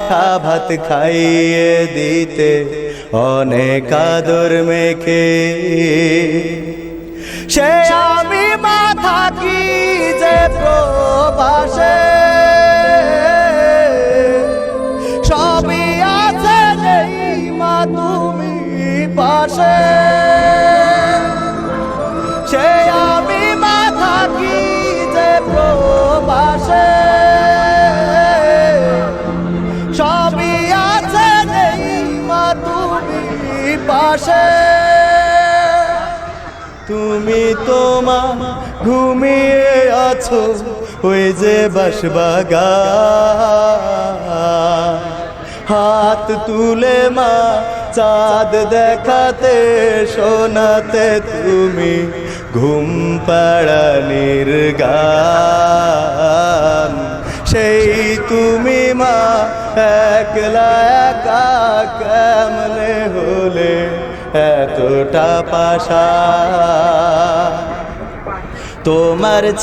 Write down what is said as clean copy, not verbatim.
ভাত খাইয়ে দিতে অনেক আদর মেখে সে আমি মা থাকি যে প্রবাসে সবই আছে নেই মা তুমি পাশে সে আমি মা থাকি যে প্রবাসে সবই আছে নেই মা তুমি পাশে তুমি তোমার ঘুমিয়ে আছো ওই যে বাঁশবাগান হাত তুলে মা চাঁদ দেখাতে শোনাতে তুমি ঘুম পাড়ানির গান সেই তুমি মা একলা একা কেমনে হলে এতটা পাশা তোমার